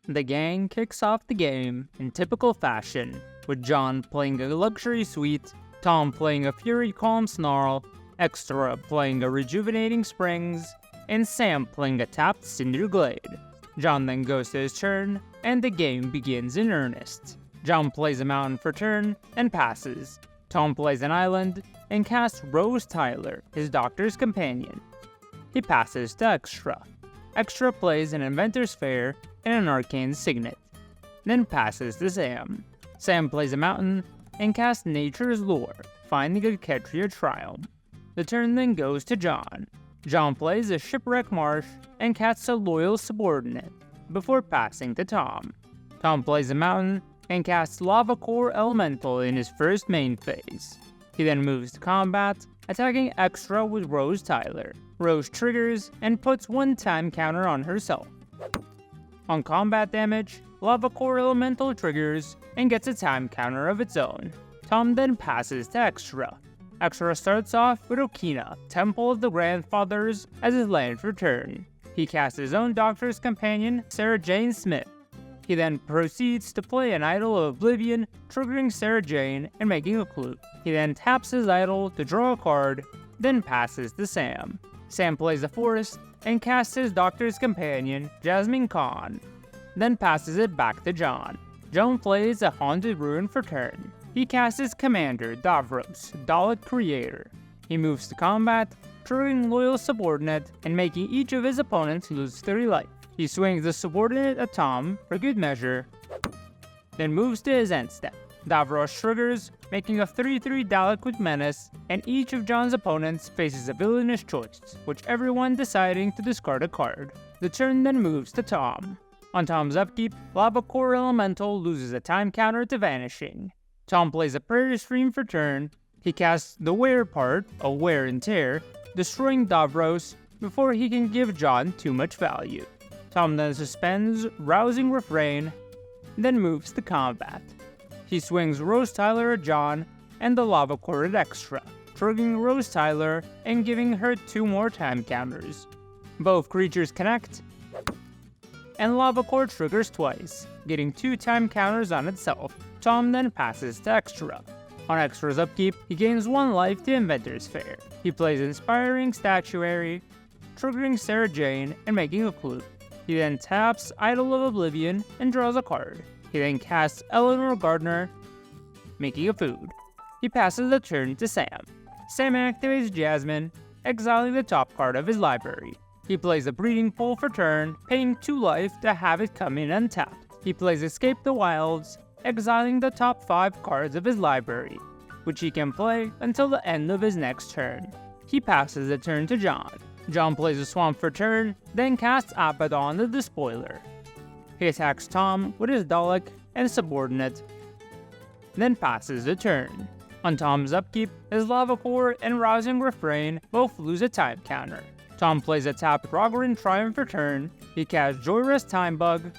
The gang kicks off the game in typical fashion, with John playing a luxury suite, Tom playing a Fury Calm Snarl, Extra playing a Rejuvenating Springs, and Sam playing a tapped Cinder Glade. John then goes to his turn, and the game begins in earnest. John plays a mountain for turn, and passes. Tom plays an island, and casts Rose Tyler, his doctor's companion. He passes to Extra. Extra plays an Inventor's Fair and an Arcane Signet, then passes to Sam. Sam plays a mountain, and casts Nature's Lure, finding a Ketria Triumph. The turn then goes to John. John plays a Shipwreck Marsh, and casts a Loyal Subordinate, before passing to Tom. Tom plays a mountain, and casts Lava Core Elemental in his first main phase. He then moves to combat, attacking Extra with Rose Tyler. Rose triggers, and puts one time counter on herself. On combat damage, Lava Core Elemental triggers, and gets a time counter of its own. Tom then passes to Extra. Extra starts off with Okina, Temple of the Grandfathers, as his land for turn. He casts his own Doctor's Companion, Sarah Jane Smith. He then proceeds to play an Idol of Oblivion, triggering Sarah Jane and making a clue. He then taps his idol to draw a card, then passes to Sam. Sam plays a Forest, and casts his Doctor's Companion, Jasmine Khan, then passes it back to John. John plays a Haunted Ruin for turn. He casts his Commander, Davros, Dalek Creator. He moves to combat, triggering Loyal Subordinate, and making each of his opponents lose 3 life. He swings the Subordinate at Tom for good measure, then moves to his end step. Davros triggers, making a 3/3 Dalek with Menace, and each of John's opponents faces a villainous choice, whichever one deciding to discard a card. The turn then moves to Tom. On Tom's upkeep, Lava Core Elemental loses a time counter to Vanishing. Tom plays a Prairie Stream for turn. He casts the Wear part, a Wear and Tear, destroying Davros before he can give John too much value. Tom then suspends Rousing Refrain, then moves to combat. He swings Rose Tyler at John and the Lava Core at Extra, triggering Rose Tyler and giving her 2 more time counters. Both creatures connect, and Lava Core triggers twice, getting 2 time counters on itself. Tom then passes to Extra. On Extra's upkeep, he gains 1 life to Inventor's Fair. He plays Inspiring Statuary, triggering Sarah Jane and making a clue. He then taps Idol of Oblivion and draws a card. He then casts Eleanor Gardner, making a food. He passes the turn to Sam. Sam activates Jasmine, exiling the top card of his library. He plays a Breeding Pool for turn, paying 2 life to have it come in untapped. He plays Escape the Wilds, exiling the top 5 cards of his library, which he can play until the end of his next turn. He passes the turn to John. John plays a Swamp for turn, then casts Abaddon the Despoiler. He attacks Tom with his Dalek and Subordinate, then passes the turn. On Tom's upkeep, his Lava Core and Rousing Refrain both lose a time counter. Tom plays a tapped Rogaran Triumph for turn. He casts Joyrest Time Bug,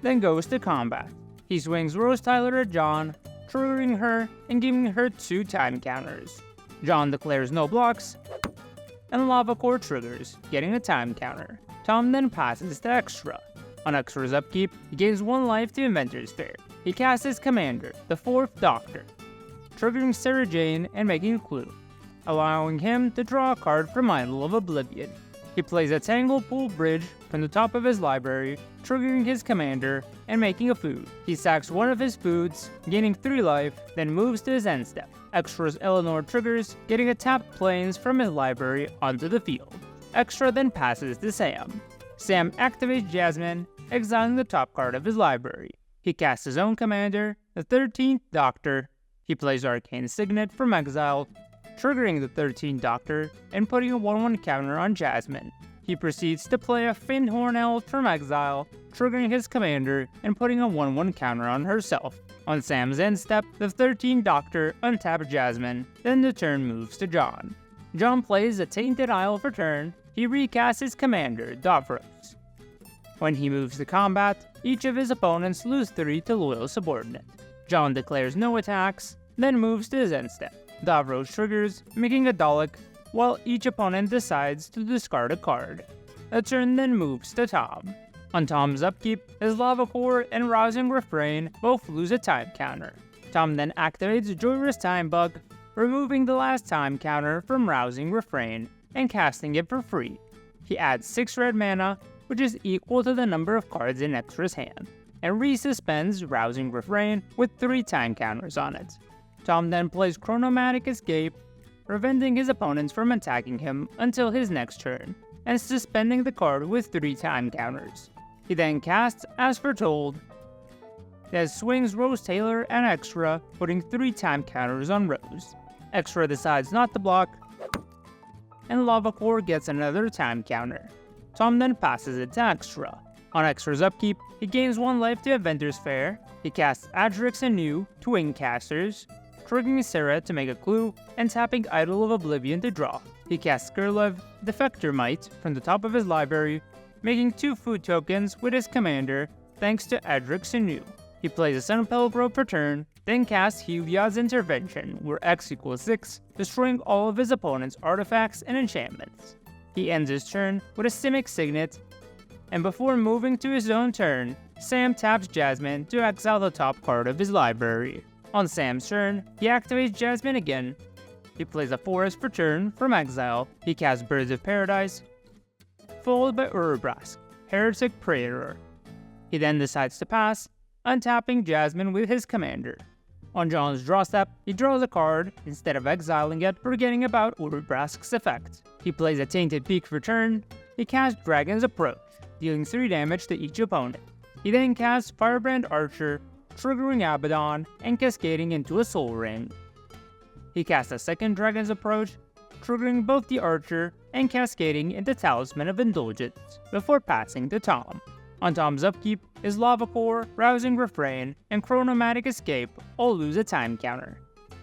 then goes to combat. He swings Rose Tyler at John, triggering her and giving her 2 time counters. John declares no blocks, and Lava Core triggers, getting a time counter. Tom then passes to Extra. On Extra's upkeep, he gains 1 life to Inventor's Fair. He casts his Commander, the 4th Doctor, triggering Sarah Jane and making a clue, allowing him to draw a card from Idol of Oblivion. He plays a Tangle Pool Bridge from the top of his library, triggering his Commander and making a food. He sacks 1 of his foods, gaining 3 life, then moves to his end step. Extra's Eleanor triggers, getting a tapped Plains from his library onto the field. Extra then passes to Sam. Sam activates Yasmin, exiling the top card of his library. He casts his own Commander, the 13th Doctor. He plays Arcane Signet from exile, triggering the 13th Doctor and putting a 1/1 counter on Jasmine. He proceeds to play a Fyndhorn Elf from exile, triggering his Commander and putting a 1/1 counter on herself. On Sam's end step, the 13th Doctor untaps Jasmine, then the turn moves to John. John plays a Tainted Isle for turn. He recasts his Commander, Davros. When he moves to combat, each of his opponents lose 3 to Loyal Subordinate. John declares no attacks, then moves to his end step. Davros triggers, making a Dalek, while each opponent decides to discard a card. The turn then moves to Tom. On Tom's upkeep, his Lava Core and Rousing Refrain both lose a time counter. Tom then activates Joyrous Time Bug, removing the last time counter from Rousing Refrain and casting it for free. He adds 6 red mana, which is equal to the number of cards in Extra's hand, and resuspends Rousing Refrain with 3 time counters on it. Tom then plays Chronomatic Escape, preventing his opponents from attacking him until his next turn, and suspending the card with 3 time counters. He then casts As Foretold, that swings Rose Taylor and Extra, putting 3 time counters on Rose. Extra decides not to block, and Lava Core gets another time counter. Tom then passes it to Extra. On Extra's upkeep, he gains 1 life to Inventor's Fair, he casts Adrix anew to Wingcasters, triggering Sarah to make a clue, and tapping Idol of Oblivion to draw. He casts Skirlev, Defector Might, from the top of his library, making 2 food tokens with his commander thanks to Adrix anew. He plays a Sunpel Grove per turn, then casts Heliod's Intervention, where X equals 6, destroying all of his opponent's artifacts and enchantments. He ends his turn with a Simic Signet, and before moving to his own turn, Sam taps Jasmine to exile the top card of his library. On Sam's turn, he activates Jasmine again. He plays a Forest per turn from exile. He casts Birds of Paradise, followed by Urabrask, Heretic Praetor. He then decides to pass, untapping Jasmine with his commander. On John's draw step, he draws a card instead of exiling it, forgetting about Urabrask's effect. He plays a Tainted Peak for turn. He casts Dragon's Approach, dealing 3 damage to each opponent. He then casts Firebrand Archer, triggering Abaddon and cascading into a Soul Ring. He casts a second Dragon's Approach, triggering both the Archer and cascading into Talisman of Indulgence, before passing to Tom. On Tom's upkeep, his Lava Core, Rousing Refrain, and Chronomatic Escape all lose a time counter.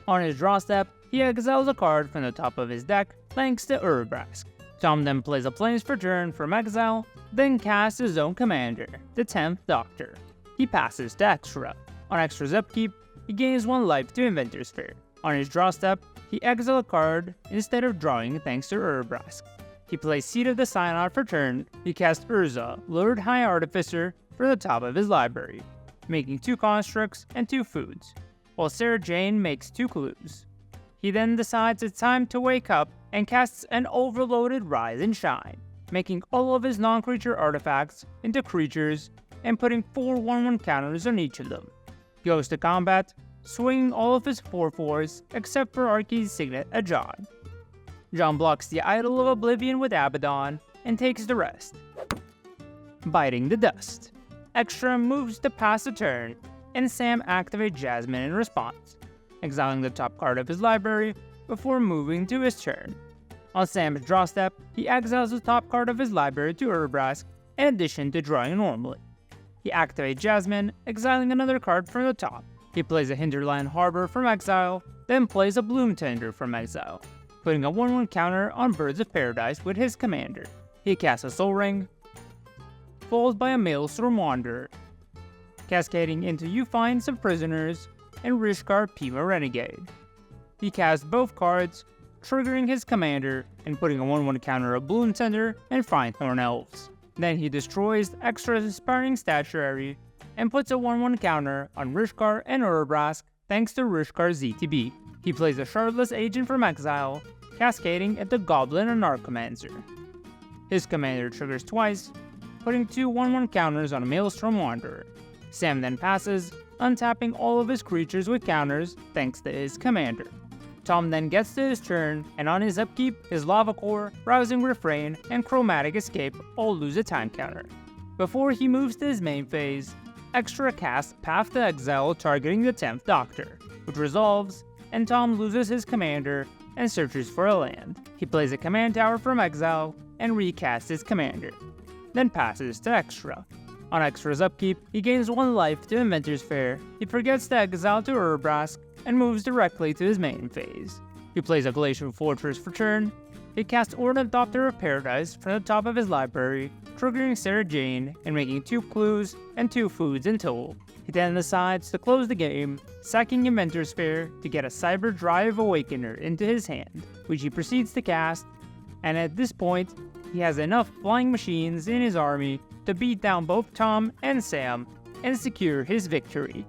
On his draw step, he exiles a card from the top of his deck thanks to Urabrask. Tom then plays a Plains for turn from exile, then casts his own commander, the 10th Doctor. He passes to Extra. On Extra's upkeep, he gains 1 life to Inventor's Fair. On his draw step, he exiles a card instead of drawing thanks to Urabrask. He plays Seed of the Synod for turn. He casts Urza, Lord High Artificer, from the top of his library, making 2 constructs and 2 foods, while Sarah Jane makes 2 clues. He then decides it's time to wake up and casts an overloaded Rise and Shine, making all of his non-creature artifacts into creatures and putting 4 1/1 counters on each of them. He goes to combat, swinging all of his 4/4s except for Archie's Signet Ajad. John blocks the Idol of Oblivion with Abaddon and takes the rest, biting the dust. Extra moves to pass a turn, and Sam activates Jasmine in response, exiling the top card of his library before moving to his turn. On Sam's draw step, he exiles the top card of his library to Urabrask, in addition to drawing normally. He activates Jasmine, exiling another card from the top. He plays a Hinterland Harbor from exile, then plays a Bloom Tender from exile, putting a 1/1 counter on Birds of Paradise with his commander. He casts a Soul Ring, followed by a Maelstrom Wanderer, cascading into You Find Some Prisoners and Rishkar Pima Renegade. He casts both cards, triggering his commander and putting a 1/1 counter of Bloom Tender and Finethorn Elves. Then he destroys Extra's Aspiring Statuary and puts a 1/1 counter on Rishkar and Urabrask thanks to Rishkar's ZTB. He plays a Shardless Agent from exile, cascading into Goblin and Narcomancer. His commander triggers twice, putting 2 1/1 counters on a Maelstrom Wanderer. Sam then passes, untapping all of his creatures with counters thanks to his commander. Tom then gets to his turn, and on his upkeep, his Lava Core, Rousing Refrain, and Chromatic Escape all lose a time counter. Before he moves to his main phase, Extra casts Path to Exile targeting the 10th Doctor, which resolves, and Tom loses his commander and searches for a land. He plays a command tower from exile and recasts his commander, then passes to Extra. On Extra's upkeep, he gains 1 life to Inventor's Fair, he forgets to exile to Urabrask, and moves directly to his main phase. He plays a Glacial Fortress for turn. He casts Ornithopter of Paradise from the top of his library, triggering Sarah Jane and making 2 clues and 2 foods in total. He then decides to close the game, sacking Inventor's Fair to get a Cyber Drive Awakener into his hand, which he proceeds to cast, and at this point, he has enough flying machines in his army to beat down both Tom and Sam and secure his victory.